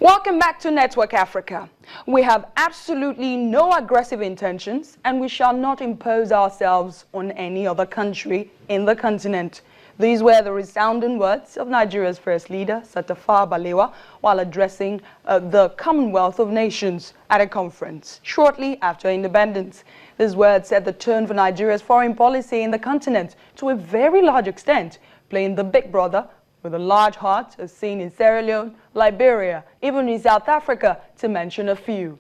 Welcome back to Network Africa. We have absolutely no aggressive intentions and we shall not impose ourselves on any other country in the continent. These were the resounding words of Nigeria's first leader, Tafawa Balewa, while addressing the Commonwealth of Nations at a conference shortly after independence. These words set the tone for Nigeria's foreign policy in the continent to a very large extent, playing the big brother with a large heart as seen in Sierra Leone, Liberia, even in South Africa, to mention a few.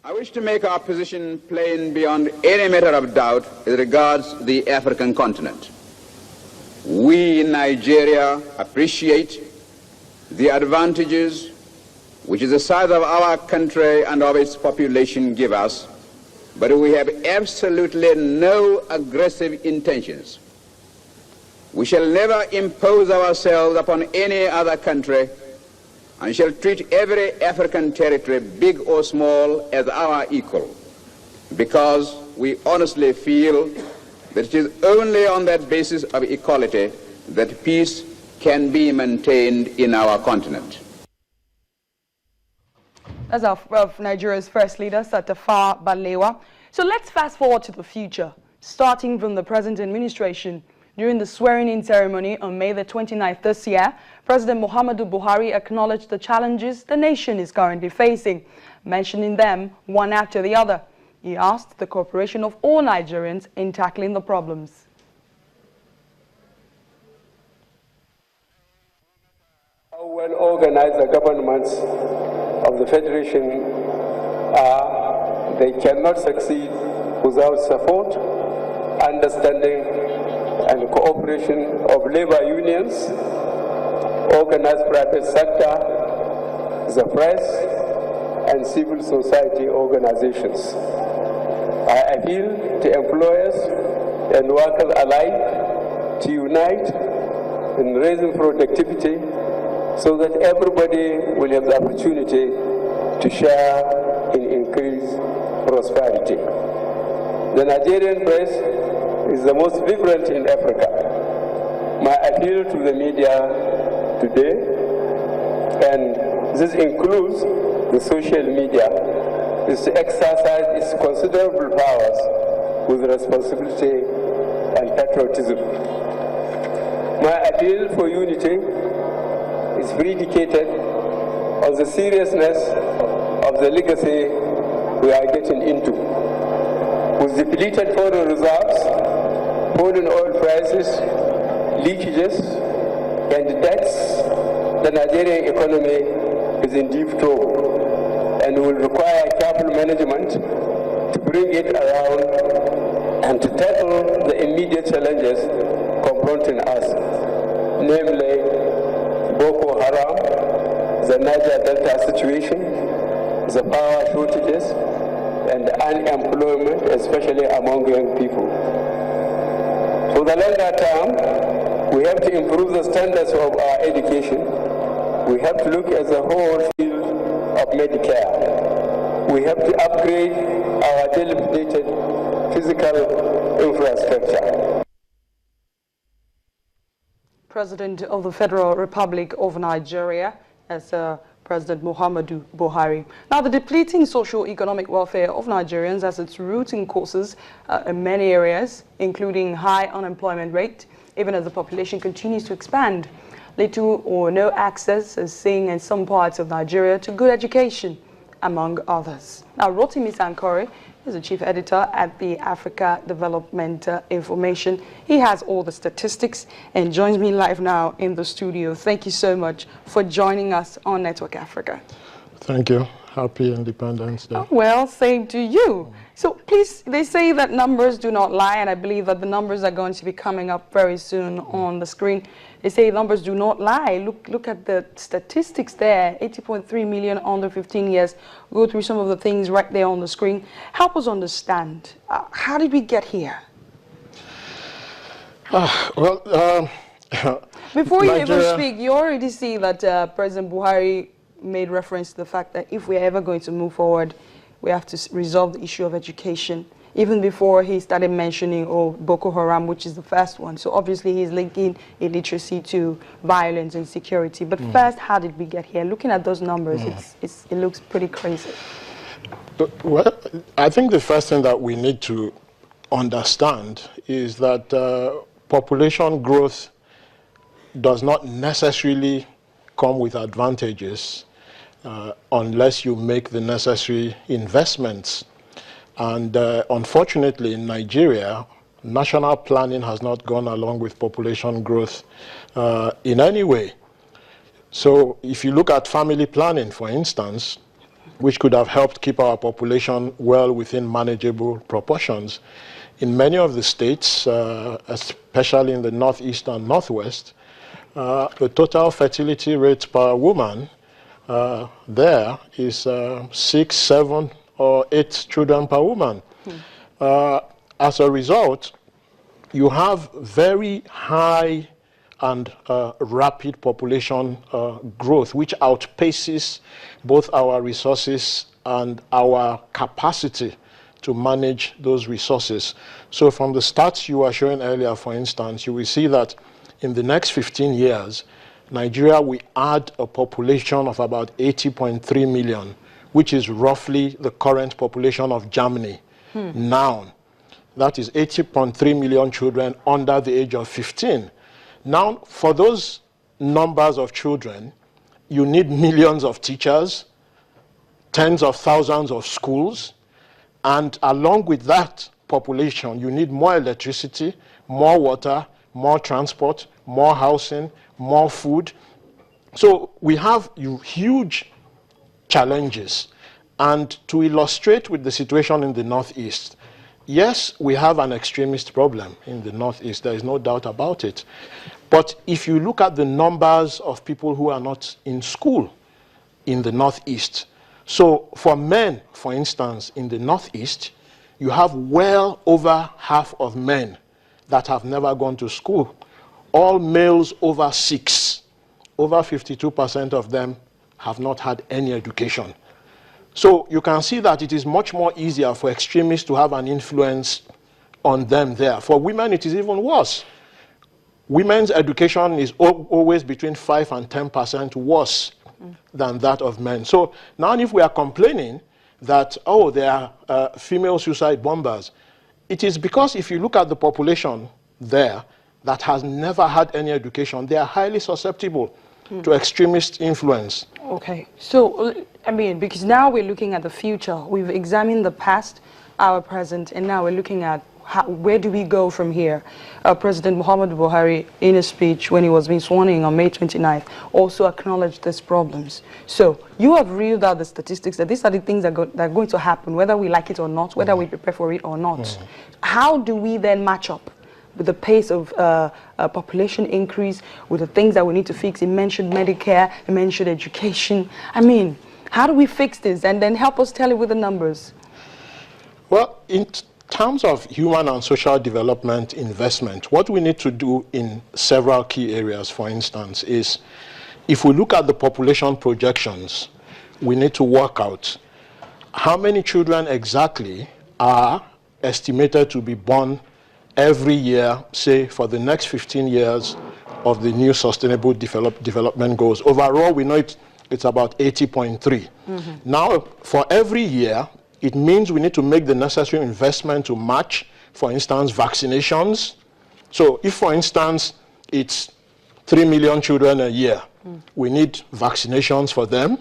I wish to make our position plain beyond any matter of doubt as regards the African continent. We in Nigeria appreciate the advantages which the size of our country and of its population give us, but we have absolutely no aggressive intentions. We shall never impose ourselves upon any other country and shall treat every African territory, big or small, as our equal, because we honestly feel that it is only on that basis of equality that peace can be maintained in our continent. That's of Nigeria's first leader, Tafawa Balewa. So let's fast forward to the future, starting from the present administration. During the swearing-in ceremony on May the 29th this year, President Muhammadu Buhari acknowledged the challenges the nation is currently facing, mentioning them one after the other. He asked the cooperation of all Nigerians in tackling the problems. How well organized the governments of the Federation are, they cannot succeed without support, understanding, and cooperation of labor unions, organized private sector, the press, and civil society organizations. I appeal to employers and workers alike to unite in raising productivity so that everybody will have the opportunity to share in increased prosperity. The Nigerian press is the most vibrant in Africa. My appeal to the media today, and this includes the social media, is to exercise its considerable powers with responsibility and patriotism. My appeal for unity is predicated on the seriousness of the legacy we are getting into. With depleted foreign reserves, falling oil prices, leakages, and debts, the Nigerian economy is in deep trouble and will require careful management to bring it around and to tackle the immediate challenges confronting us, namely Boko Haram, the Niger Delta situation, the power shortages, and unemployment, especially among young people. For the longer term, we have to improve the standards of our education. We have to look at the whole field of Medicare. We have to upgrade our dilapidated physical infrastructure. President of the Federal Republic of Nigeria, as President Muhammadu Buhari. Now, the depleting socio-economic welfare of Nigerians has its roots in causes in many areas, including high unemployment rate, even as the population continues to expand. Little or no access is seen in some parts of Nigeria to good education, among others. Now, Rotimi Sankore is the chief editor at the Africa Development Information. He has all the statistics and joins me live now in the studio. Thank you so much for joining us on Network Africa. Thank you. Happy Independence Day. Oh, well, same to you. So please, they say that numbers do not lie, and I believe that the numbers are going to be coming up very soon on the screen. They say numbers do not lie. Look at the statistics there. 80.3 million under 15 years. We'll go through some of the things right there on the screen. Help us understand. How did we get here? Before you even speak, you already see that President Buhari made reference to the fact that if we're ever going to move forward, we have to resolve the issue of education. even before he started mentioning Boko Haram, which is the first one. So obviously he's linking illiteracy to violence and security. But first, how did we get here? Looking at those numbers, it looks pretty crazy. Well, I think the first thing that we need to understand is that population growth does not necessarily come with advantages unless you make the necessary investments. And unfortunately, in Nigeria, national planning has not gone along with population growth in any way. So if you look at family planning, for instance, which could have helped keep our population well within manageable proportions, in many of the states, especially in the Northeast and Northwest, the total fertility rate per woman there is 6, 7, or 8 children per woman. As a result, you have very high and rapid population growth, which outpaces both our resources and our capacity to manage those resources. So from the stats you were showing earlier, for instance, you will see that in the next 15 years, Nigeria will add a population of about 80.3 million, which is roughly the current population of Germany now. That is 80.3 million children under the age of 15. Now, for those numbers of children, you need millions of teachers, tens of thousands of schools, and along with that population, you need more electricity, more water, more transport, more housing, more food. So we have huge challenges. And to illustrate with the situation in the Northeast, yes, we have an extremist problem in the Northeast. There is no doubt about it. But if you look at the numbers of people who are not in school in the Northeast, so for men, for instance, in the Northeast, you have well over half of men that have never gone to school. All males over 6, over 52% of them have not had any education. So you can see that it is much more easier for extremists to have an influence on them there. For women, it is even worse. Women's education is always between 5 and 10% worse than that of men. So now if we are complaining that, oh, there are female suicide bombers, it is because if you look at the population there that has never had any education, they are highly susceptible to extremist influence. Okay, so, I mean, because now we're looking at the future. We've examined the past, our present, and now we're looking at where do we go from here? President Muhammadu Buhari, in a speech when he was being sworn in on May 29th, also acknowledged these problems. So you have reeled out the statistics that these are the things that are going to happen, whether we like it or not, whether we prepare for it or not. How do we then match up with the pace of population increase, with the things that we need to fix? He mentioned Medicare, he mentioned education. I mean, how do we fix this? And then help us tell it with the numbers. Well, in terms of human and social development investment, what we need to do in several key areas, for instance, is if we look at the population projections, we need to work out how many children exactly are estimated to be born every year, say, for the next 15 years of the new Sustainable Development Goals. Overall, we know it's about 80.3. Now, for every year, it means we need to make the necessary investment to match, for instance, vaccinations. So if, for instance, it's 3 million children a year, we need vaccinations for them.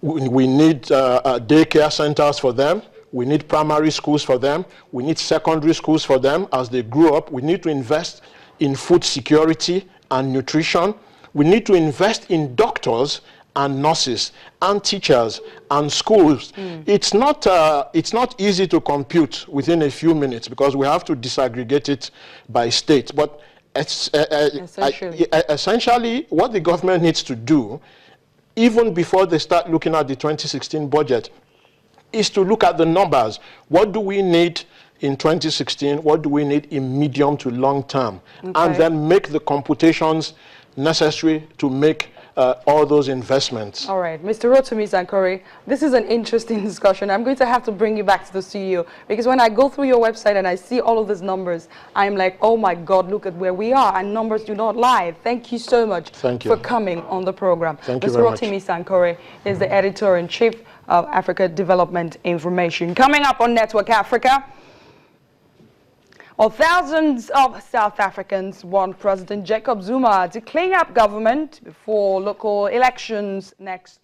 We need daycare centers for them. We need primary schools for them. We need secondary schools for them as they grow up. We need to invest in food security and nutrition. We need to invest in doctors and nurses and teachers and schools. It's not easy to compute within a few minutes because we have to disaggregate it by state. But essentially, what the government needs to do, even before they start looking at the 2016 budget, is to look at the numbers. What do we need in 2016? What do we need in medium to long term? And then make the computations necessary to make all those investments. All right, Mr. Rotimi Sankore, this is an interesting discussion. I'm going to have to bring you back to the studio because when I go through your website and I see all of these numbers, I'm like, oh my God, look at where we are, and numbers do not lie. Thank you so much for coming on the program. Thank you very much. Mr. Rotimi Sankore is the editor-in-chief of Africa Development Information. Coming up on Network Africa, well, thousands of South Africans want President Jacob Zuma to clean up government before local elections next year.